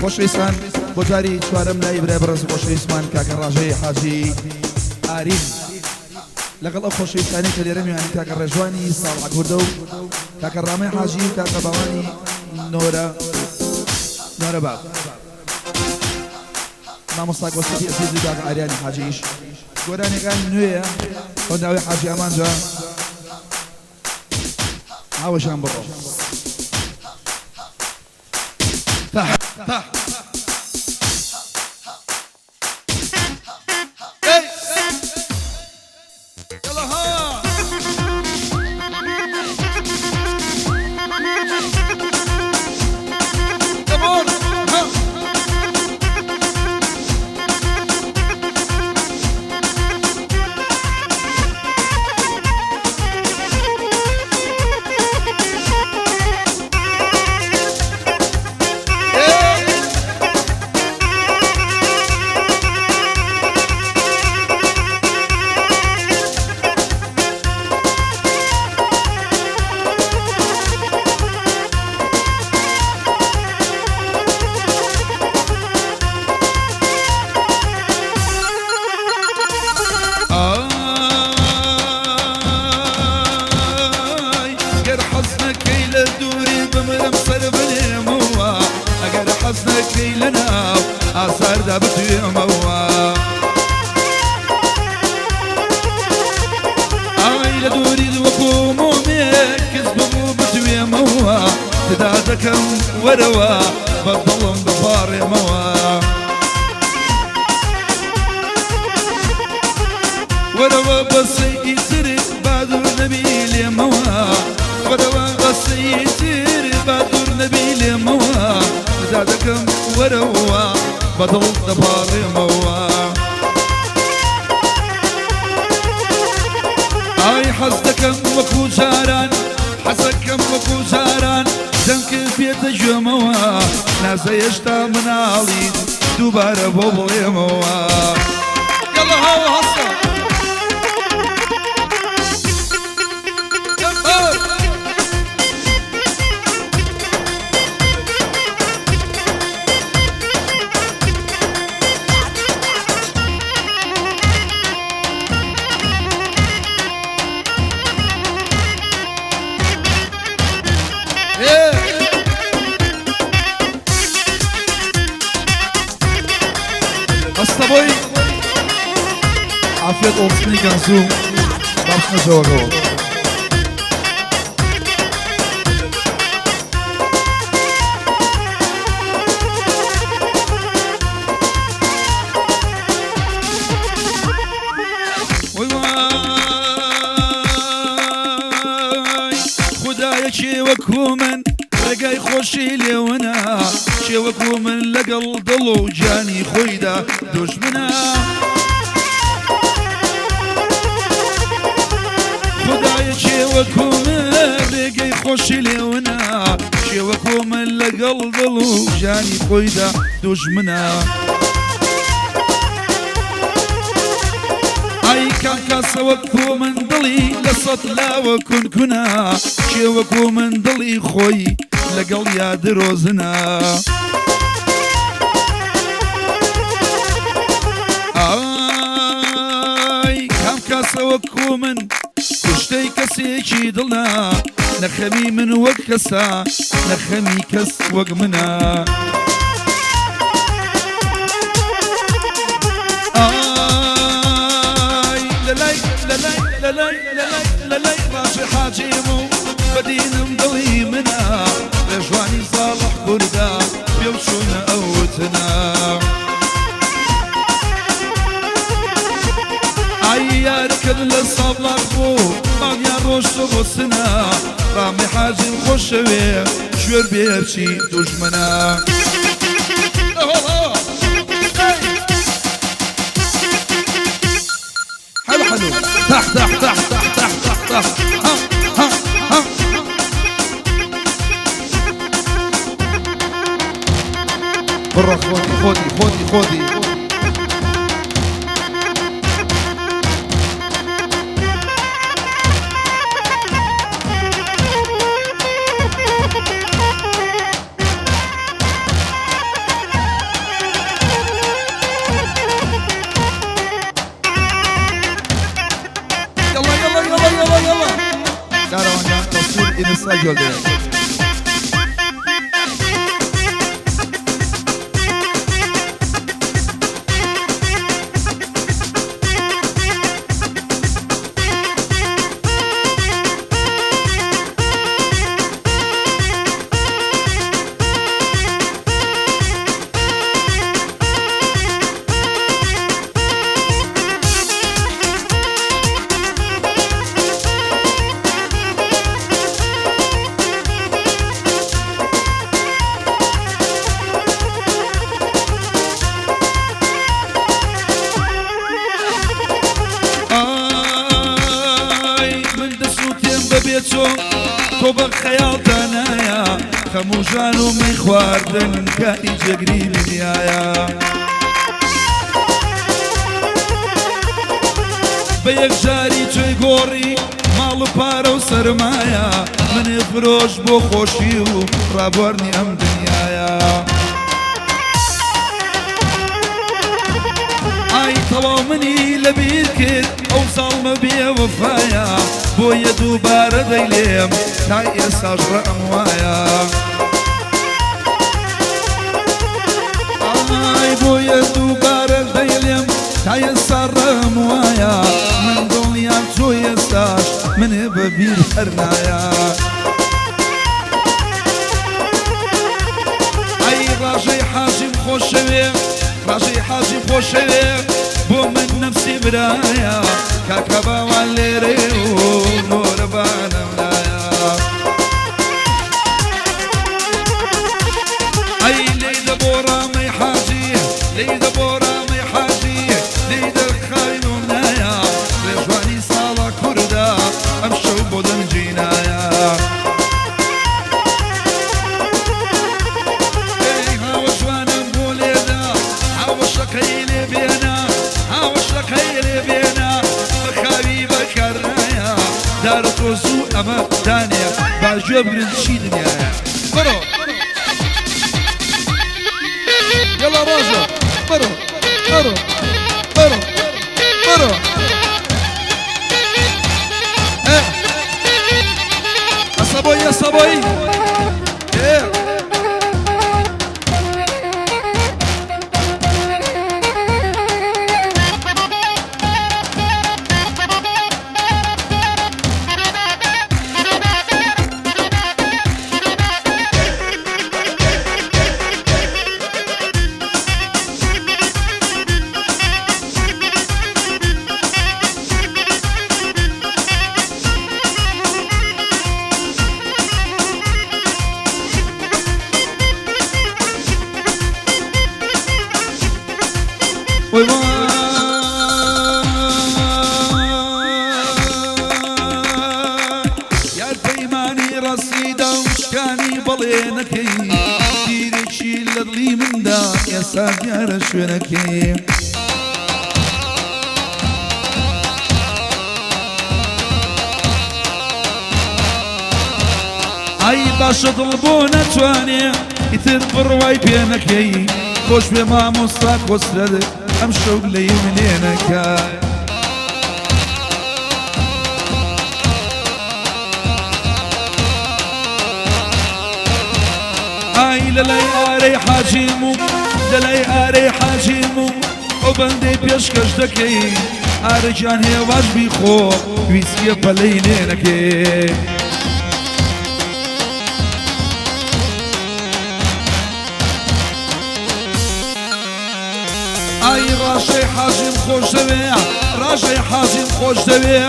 خۆشەویستان بۆ جاری چوارەم لای برای بەڕێز خۆشەویستمان کاکە ڕاژەی حاجی ئارین لەگەڵ ئەو خۆشەویستانی کە لێرە میوانی کاکە ڕێژوانی ساڵح کوردە و کاکە ڕامەی حاجی و کاکە باوانی نۆرە باب مامۆستا گۆستەی ئەزیز و کاکە ئاریانی حاجیش گۆرانەکانی نوێیە بۆ ناوی حاجی ئەمانجا هاوەشان بڕۆ وروا بضلم بفاري موا وروا بسيتر بعد النبي لي موا وروا بسيتر بعد النبي لي موا زادكم وروا بضل بفاري موا اي حسدكم وكو جاران حسدكم وكو جاران دمك في تجموا ناس يشتا منالي دوباره بوبلي موا يلا هاو هصا Astaboi afiyet olsun Gansu başına jogo وای خدایا چی وەکو من ڕێگای خۆشی لێوەنا چێ وەکو من لەگەڵ دڵ و جانی خۆیدا دوژمنە خدایە چێ وەکو من ڕێگەی خۆشی لێوەنا چێ وەکو من لەگەڵ دڵ و جانی خۆیدا دوژمنە ئای کام کاسە وەکو من دڵی لە سەد لاوە کونکونە چێ وەکو من دڵی خۆی لەگەڵ یا درۆزنە ئای کام کاسە وەکو من کوشتەی کەسێکی دڵە نەخەمی من وەک کەسە نەخەمی کەس وەک منە لەلای ڕاژێ حاجیم و بەدینم دڵی منە ڕێژوانی ساڵح کووردا پێ و چوونە ئەوتنە ئای یارکرد لە ساڵات بوو مانیان ڕۆشتە بۆ سنە ڕامی حاجیم خۆشەوێ شوێر بێرچی دوژمنە حلو حلو تحت تحت تحت تحت تحت تحت ها ها ها برا خودي خودي خودي ئێستا گۆل دێت تۆ بە خەیاڵتانایە خەموژان و مەی خواردن کاتی جەگری دنیایە بە یەکجاری توێی گۆڕی ماڵ و پارە و سەرمایە منێ فرۆش بۆ خۆشی و ڕابواردنی ئەم دنیایە ئای تەواو منی لەبیر کرد ئەو ساڵمە بێوەفایە بۆیە دووبارە دەیلێم تا ئێستاش ڕەم وایە ئای بۆیە دووبارە دەیلێم تا ئێستا ڕەم وایە من دڵنیام تۆ ئێستاش منێ بەبیر هەر نایە ئەی ڕاژەی حاجیم خۆشەوێ ڕاژەی حاجیم خۆشەوێ بۆ من نەفسی برایە کاکە باوان لێرێ و نۆرەبانم لایە ئەی لێی دەبۆ ڕامەی حاجی لێی دەبۆ ڕامەی حاجی لێی دەرخاوی نایە ڕێژوانی ساڵە کووردا ئەم شەو بۆ دەنجینایە ئەی هاوە جوانم بۆ لێدا هاوە شەقەی لێ بێنە هاوە شەقەی لێ بێنە بەخاوی بەکارنایە دارە تۆ زوو ئەمە دانێ باگوێ بگرن چی دنیایە برۆ يلا راجع برو برو برو برو صبوي يا صبوي يا البيماني رصيدة وشكاني بلينكي ديريكشي لضلي من دا يا ساقيا رشونكي اي باشا طلبونا تواني يتر برواي بينكي خوش بما مصاك وسرد ام شوق لي منينك اي للاي اري حاجيمو للاي اري حاجيمو وبندي بيشكش دكي ارجان هي واجبي خو ويسكي بلينينكي اي راشي حاجم خوش دبي راشي حاجم خوش دبي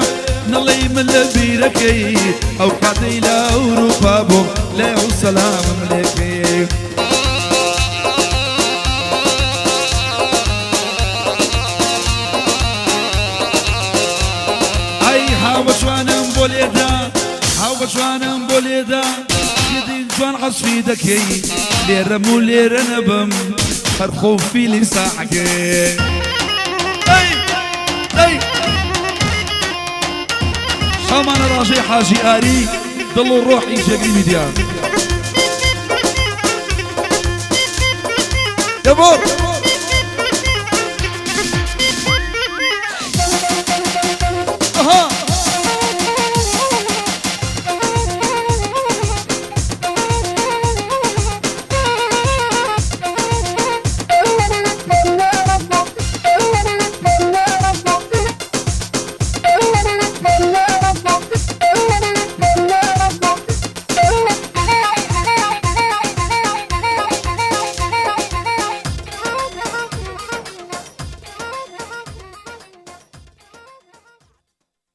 نلي من لبيركي او كاتي لا اوروبا بو لا سلام ملكي اي هاوشوانم بوليدا هاوشوانم بوليدا يدين جوان عصفي دكي ليرمو ليرنبم فرخو في لساعك اي اي شامان راجي حاجي اري ضلوا روحي شقي ميديان يا بور